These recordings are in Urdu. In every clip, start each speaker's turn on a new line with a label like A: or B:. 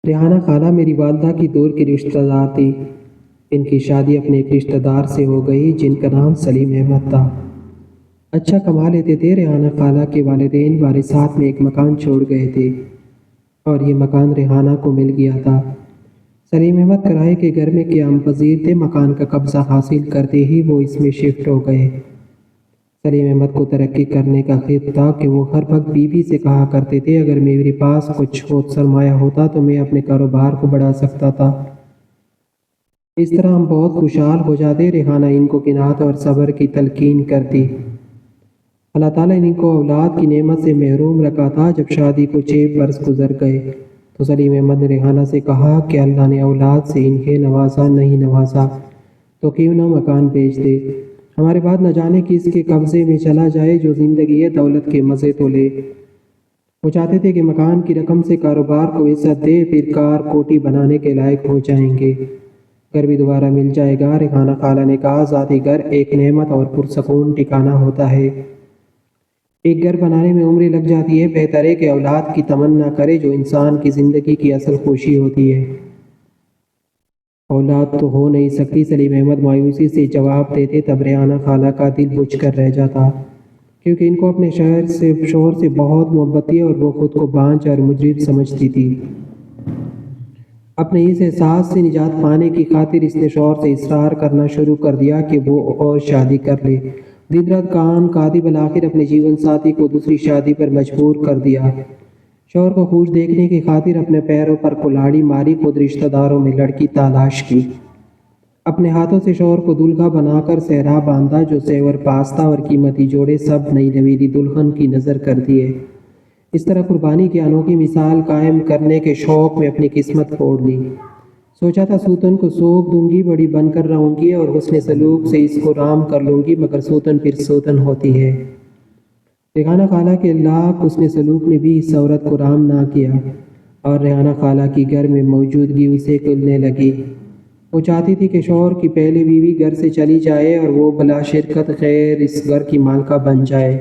A: ریحانہ خالہ میری والدہ کی دور کی رشتہ دار تھی۔ ان کی شادی اپنے ایک رشتہ دار سے ہو گئی جن کا نام سلیم احمد تھا۔ اچھا کما لیتے تھے۔ ریحانہ خالہ کے والدین وارثات میں ایک مکان چھوڑ گئے تھے اور یہ مکان ریحانہ کو مل گیا تھا۔ سلیم احمد کرائے کے گھر میں قیام پذیر تھے۔ مکان کا قبضہ حاصل کرتے ہی وہ اس میں شفٹ ہو گئے۔ سلیم احمد کو ترقی کرنے کا خیال تھا کہ وہ ہر وقت بیوی سے کہا کرتے تھے اگر میرے پاس کچھ سرمایہ ہوتا تو میں اپنے کاروبار کو بڑھا سکتا تھا۔ اس طرح ہم بہت خوشحال ہو جاتے۔ ریحانہ ان کو قناعت اور صبر کی تلقین کرتی۔ اللہ تعالیٰ نے ان کو اولاد کی نعمت سے محروم رکھا تھا۔ جب شادی کو 6 برس گزر گئے تو سلیم احمد نے ریحانہ سے کہا کہ اللہ نے اولاد سے انہیں نوازا نہیں نوازا تو کیوں نہ مکان بیچ دے۔ ہمارے بعد نہ جانے کس کے قبضے میں چلا جائے جو زندگی ہے دولت کے مزے تو لے۔ وہ چاہتے تھے کہ مکان کی رقم سے کاروبار کو عزت دے، پھر کار کوٹی بنانے کے لائق ہو جائیں گے، گھر بھی دوبارہ مل جائے گا۔ ریحانہ خالہ نے کہا ذاتی گھر ایک نعمت اور پرسکون ٹھکانہ ہوتا ہے۔ ایک گھر بنانے میں عمریں لگ جاتی ہے، بہتر ہے کہ اولاد کی تمنا کرے جو انسان کی زندگی کی اصل خوشی ہوتی ہے۔ اولاد تو ہو نہیں سکتی، سلیم احمد مایوسی سے جواب دیتے، تب ریحانہ خالہ کا دل بجھ کر رہ جاتا، کیونکہ ان کو اپنے شوہر سے بہت محبت تھی اور وہ خود کو بانجھ اور مجرم سمجھتی تھی۔ اپنے اس احساس سے نجات پانے کی خاطر اس نے شوہر سے اصرار کرنا شروع کر دیا کہ وہ اور شادی کر لے۔ دن رات کان قاضی بالآخر اپنے جیون ساتھی کو دوسری شادی پر مجبور کر دیا۔ شوہر کو خوش دیکھنے کی خاطر اپنے پیروں پر کلاڑی ماری، خود رشتہ داروں میں لڑکی تلاش کی، اپنے ہاتھوں سے شوہر کو دلہا بنا کر صحرا باندھا، جو زیور پاستہ اور قیمتی جوڑے سب نئی نویلی دلہن کی نظر کر دیے۔ اس طرح قربانی کی انوکھی مثال قائم کرنے کے شوق میں اپنی قسمت پھوڑ لی۔ سوچا تھا سوتن کو سوگ دوں گی، بڑی بن کر رہوں گی اور حسن سلوک سے اس کو رام کر لوں گی، مگر سوتن پھر سوتن ہوتی ہے۔ ریحانہ خالہ کے لاکھ حسن سلوک نے بھی اس عورت کو رام نہ کیا اور ریحانہ خالہ کی گھر میں موجودگی اسے کھلنے لگی۔ وہ چاہتی تھی کہ شوہر کی پہلی بیوی گھر سے چلی جائے اور وہ بلا شرکت خیر اس گھر کی مالکہ بن جائے۔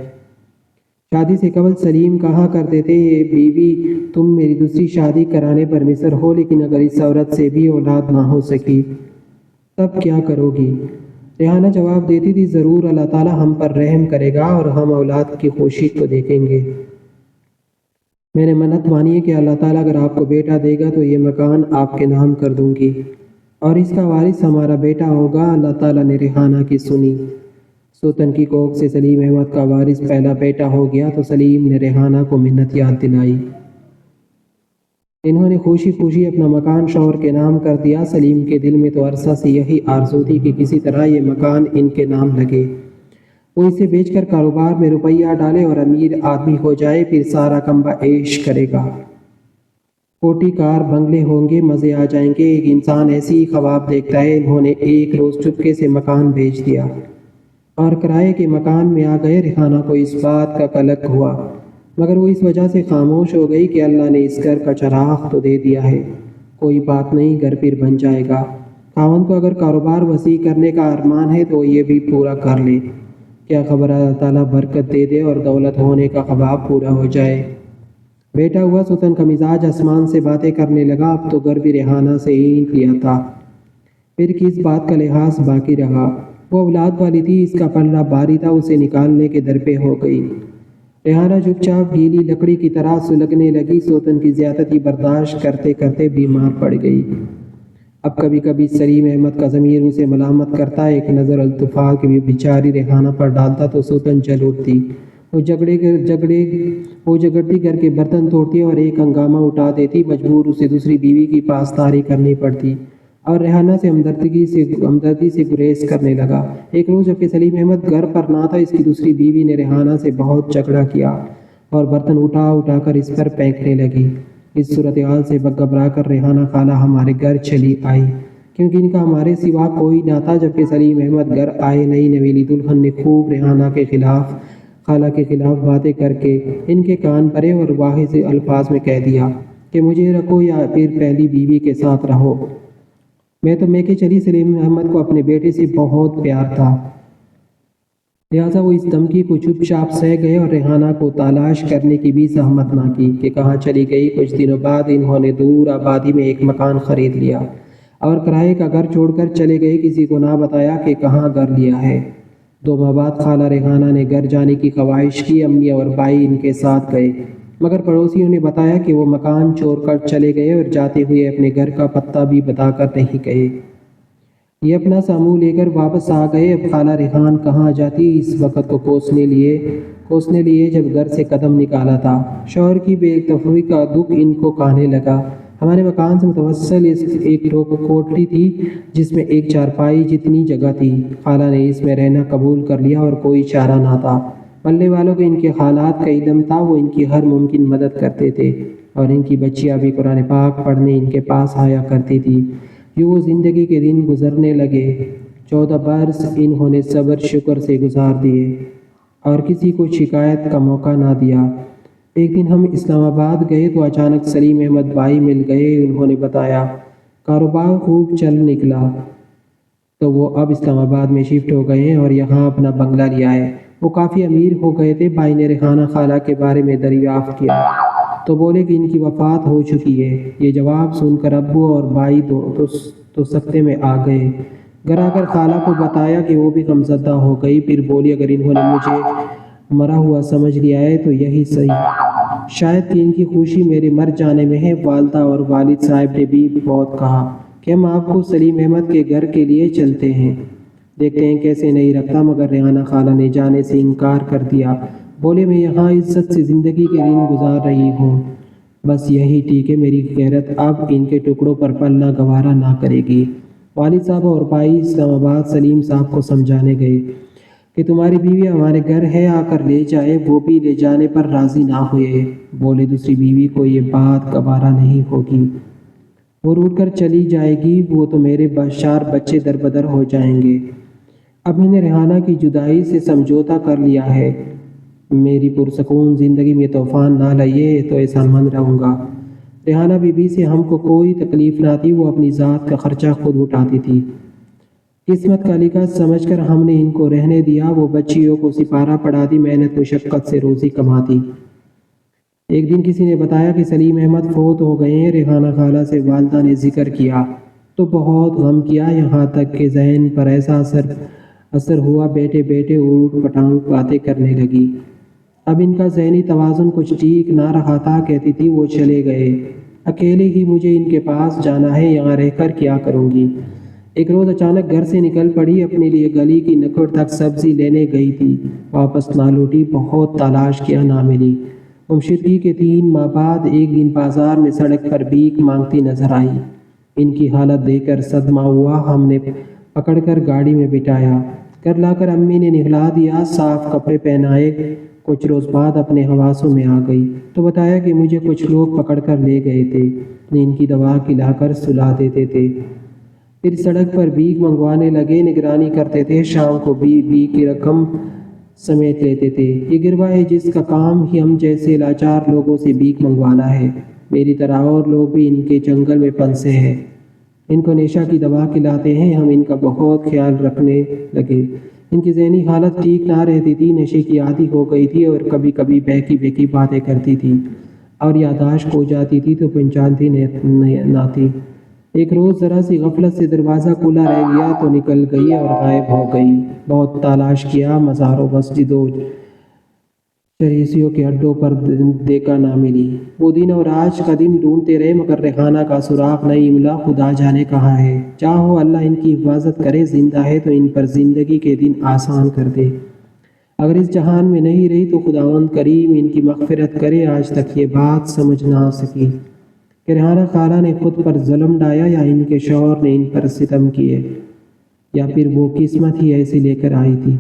A: شادی سے قبل سلیم کہا کرتے تھے یہ بیوی تم میری دوسری شادی کرانے پر مصر ہو، لیکن اگر اس عورت سے بھی اولاد نہ ہو سکی تب کیا کرو گی؟ ریحانہ جواب دیتی تھی ضرور اللہ تعالیٰ ہم پر رحم کرے گا اور ہم اولاد کی خوشی کو دیکھیں گے۔ میں نے منت مانی ہے کہ اللہ تعالیٰ اگر آپ کو بیٹا دے گا تو یہ مکان آپ کے نام کر دوں گی اور اس کا وارث ہمارا بیٹا ہوگا۔ اللہ تعالیٰ نے ریحانہ کی سنی۔ سوتن کی کوکھ سے سلیم احمد کا وارث پہلا بیٹا ہو گیا تو سلیم نے ریحانہ کو منت یاد دلائی۔ انہوں نے خوشی خوشی اپنا مکان شوہر کے نام کر دیا۔ سلیم کے دل میں تو عرصہ سے یہی آرزو تھی کہ کسی طرح یہ مکان ان کے نام لگے، وہ اسے بیچ کر کاروبار میں روپیہ ڈالے اور امیر آدمی ہو جائے، پھر سارا کمبا عیش کرے گا، کوٹی کار بنگلے ہوں گے، مزے آ جائیں گے۔ ایک انسان ایسی ہی خواب دیکھتا ہے۔ انہوں نے ایک روز چپکے سے مکان بیچ دیا اور کرائے کے مکان میں آ گئے۔ ریحانہ کو اس بات کا قلق ہوا، مگر وہ اس وجہ سے خاموش ہو گئی کہ اللہ نے اس گھر کا چراغ تو دے دیا ہے، کوئی بات نہیں، گھر پھر بن جائے گا۔ خاوند کو اگر کاروبار وسیع کرنے کا ارمان ہے تو یہ بھی پورا کر لے، کیا خبر اللہ تعالیٰ برکت دے دے اور دولت ہونے کا خواب پورا ہو جائے۔ بیٹا ہوا، سوتن کا مزاج آسمان سے باتیں کرنے لگا۔ اب تو گھر بھی ریحانہ سے ہی لیا تھا، پھر کس بات کا لحاظ باقی رہا؟ وہ اولاد والی تھی، اس کا پلہ بھاری تھا، اسے نکالنے کے درپے ہو گئی۔ ریحانہ چپ چاپ گیلی لکڑی کی طرح سلگنے لگی۔ سوتن کی زیادتی برداشت کرتے کرتے بیمار پڑ گئی۔ اب کبھی کبھی سلیم احمد کا ضمیر اسے ملامت کرتا، ایک نظر التفات کی بیچاری ریحانہ پر ڈالتا تو سوتن جل اٹھتی۔ وہ جھگڑتی گھر کے برتن توڑتی اور ایک ہنگامہ اٹھا دیتی، مجبور اسے دوسری بیوی کی پاسداری کرنی پڑتی اور ریحانہ سے ہمدردی سے گریز کرنے لگا۔ ایک روز جبکہ سلیم احمد گھر پر نہ تھا، اس کی دوسری بیوی نے ریحانہ سے بہت جھگڑا کیا اور برتن اٹھا اٹھا کر اس پر پھینکنے لگی۔ اس صورتحال سے گھبرا کر ریحانہ خالہ ہمارے گھر چلی آئی، کیونکہ ان کا ہمارے سوا کوئی نہ تھا۔ جبکہ سلیم احمد گھر آئے، نئی نویلی دلہن نے خوب ریحانہ کے خلاف، خالہ کے خلاف باتیں کر کے ان کے کان بھرے اور واضح الفاظ میں کہہ دیا کہ مجھے رکھو یا پھر پہلی بیوی کے ساتھ رہو۔ میں کہ چلی سلیم احمد کو اپنے بیٹے سے بہت پیار تھا، لہٰذا وہ اس دھمکی کو چپ چاپ سہ گئے اور ریحانہ کو تلاش کرنے کی بھی زحمت نہ کی کہ کہاں چلی گئی۔ کچھ دنوں بعد انہوں نے دور آبادی میں ایک مکان خرید لیا اور کرائے کا گھر چھوڑ کر چلے گئے، کسی کو نہ بتایا کہ کہاں گھر لیا ہے۔ 2 ماہ بعد خالہ ریحانہ نے گھر جانے کی خواہش کی۔ امی اور بھائی ان کے ساتھ گئے، مگر پڑوسیوں نے بتایا کہ وہ مکان چھوڑ کر چلے گئے اور جاتے ہوئے اپنے گھر کا پتہ بھی بتا کر نہیں گئے۔ یہ اپنا سا منہ لے کر واپس آ گئے۔ اب خالہ ریحان کہاں جاتی اس وقت کو کوسنے لیے جب گھر سے قدم نکالا تھا۔ شوہر کی بے اتفاقی کا دکھ ان کو کھانے لگا۔ ہمارے مکان سے متوسل ایک کوٹری تھی جس میں ایک چارپائی جتنی جگہ تھی۔ خالہ نے اس میں رہنا قبول کر لیا اور کوئی چارہ نہ تھا۔ محلے والوں کو ان کے حالات کا علم تھا، وہ ان کی ہر ممکن مدد کرتے تھے اور ان کی بچیاں بھی قرآن پاک پڑھنے ان کے پاس آیا کرتی تھی۔ یوں وہ زندگی کے دن گزرنے لگے۔ 14 برس انہوں نے صبر شکر سے گزار دیے اور کسی کو شکایت کا موقع نہ دیا۔ ایک دن ہم اسلام آباد گئے تو اچانک سلیم احمد بھائی مل گئے۔ انہوں نے بتایا کاروبار خوب چل نکلا تو وہ اب اسلام آباد میں شفٹ ہو گئے ہیں اور یہاں اپنا بنگلہ لیا ہے۔ وہ کافی امیر ہو گئے تھے۔ بھائی نے ریحانہ خالہ کے بارے میں دریافت کیا تو بولے کہ ان کی وفات ہو چکی ہے۔ یہ جواب سن کر ابو اور بھائی تو سکتے میں آ گئے۔ گھر آ کر خالہ کو بتایا کہ وہ بھی غمزدہ ہو گئی۔ پھر بولی اگر انہوں نے مجھے مرا ہوا سمجھ لیا ہے تو یہی صحیح، شاید کہ ان کی خوشی میرے مر جانے میں ہے۔ والدہ اور والد صاحب نے بھی بہت کہا کہ ہم آپ کو سلیم احمد کے گھر کے لیے چلتے ہیں، دیکھتے ہیں کیسے نہیں رکھتا، مگر ریحانہ خالہ نے جانے سے انکار کر دیا۔ بولے میں یہاں عزت سے زندگی کے دن گزار رہی ہوں، بس یہی ٹھیک ہے، میری غیرت اب ان کے ٹکڑوں پر پلنا گوارا نہ کرے گی۔ والد صاحب اور بھائی اسلام آباد سلیم صاحب کو سمجھانے گئے کہ تمہاری بیوی ہمارے گھر ہے، آ کر لے جائے۔ وہ بھی لے جانے پر راضی نہ ہوئے۔ بولے دوسری بیوی کو یہ بات گوارا نہیں ہوگی، وہ روٹ کر چلی جائے گی، وہ تو میرے 4 بچے دربدر ہو جائیں گے۔ اب میں نے ریحانہ کی جدائی سے سمجھوتا کر لیا ہے، میری پرسکون زندگی میں طوفان نہ لائے تو احسان مند رہوں گا۔ ریحانہ بی بی سے ہم کو کوئی تکلیف نہ تھی، وہ اپنی ذات کا خرچہ خود اٹھاتی تھی۔ قسمت کا لکھا سمجھ کر ہم نے ان کو رہنے دیا۔ وہ بچیوں کو سپارہ پڑھاتی، محنت مشقت سے روزی کماتی۔ ایک دن کسی نے بتایا کہ سلیم احمد فوت ہو گئے ہیں۔ ریحانہ خالہ سے والدہ نے ذکر کیا تو بہت غم کیا، یہاں تک کہ ذہن پر ایسا اثر ہوا بیٹھے بیٹھے اوٹ پٹانگ باتیں کرنے لگی۔ اب ان کا ذہنی توازن کچھ ٹھیک نہ رہا تھا۔ کہتی تھی وہ چلے گئے، اکیلے ہی مجھے ان کے پاس جانا ہے، یہاں رہ کر کیا کروں گی۔ ایک روز اچانک گھر سے نکل پڑی، اپنے لیے گلی کی نکڑ تک سبزی لینے گئی تھی، واپس نہ لوٹی۔ بہت تلاش کیا، نہ ملی۔ گمشدگی کے 3 ماہ بعد ایک دن بازار میں سڑک پر بھیک مانگتی نظر آئی۔ ان کی حالت دیکھ کر صدمہ ہوا۔ ہم نے پکڑ کر گاڑی میں بٹھایا، گھر لا کر امی نے نہلا دیا، صاف کپڑے پہنائے۔ کچھ روز بعد اپنے حواسوں میں آ گئی تو بتایا کہ مجھے کچھ لوگ پکڑ کر لے گئے تھے، نیند کی دوا کھلا کر سلا دیتے تھے، پھر سڑک پر بھیک منگوانے لگے، نگرانی کرتے تھے، شام کو بھیک کی رقم سمیٹ لیتے تھے۔ یہ گروہ ہے جس کا کام ہی ہم جیسے لاچار لوگوں سے بھیک منگوانا ہے۔ میری طرح اور لوگ بھی ان کے جنگل میں پھنسے ہیں، ان کو نشہ کی دوا کھلاتے ہیں۔ ہم ان کا بہت خیال رکھنے لگے۔ ان کی ذہنی حالت ٹھیک نہ رہتی تھی، نشے کی عادی ہو گئی تھی اور کبھی کبھی بہکی باتیں کرتی تھی اور یادداشت کھو جاتی تھی تو پہچانتی نہ تھی۔ ایک روز ذرا سی غفلت سے دروازہ کھلا رہ گیا تو نکل گئی اور غائب ہو گئی۔ بہت تلاش کیا، مزاروں مسجدوں چریسیوں کے اڈوں پر دیکھا، نہ ملی۔ وہ دن اور آج کا دن ڈھونڈتے رہے مگر ریحانہ کا سراغ نہیں ملا۔ خدا جانے کہاں ہے، چاہو اللہ ان کی حفاظت کرے، زندہ ہے تو ان پر زندگی کے دن آسان کر دے، اگر اس جہان میں نہیں رہی تو خداوند کریم ان کی مغفرت کرے۔ آج تک یہ بات سمجھ نہ سکی کہ ریحانہ خالہ نے خود پر ظلم ڈھایا یا ان کے شوہر نے ان پر ستم کیے، یا پھر وہ قسمت ہی ایسی لے کر آئی تھی۔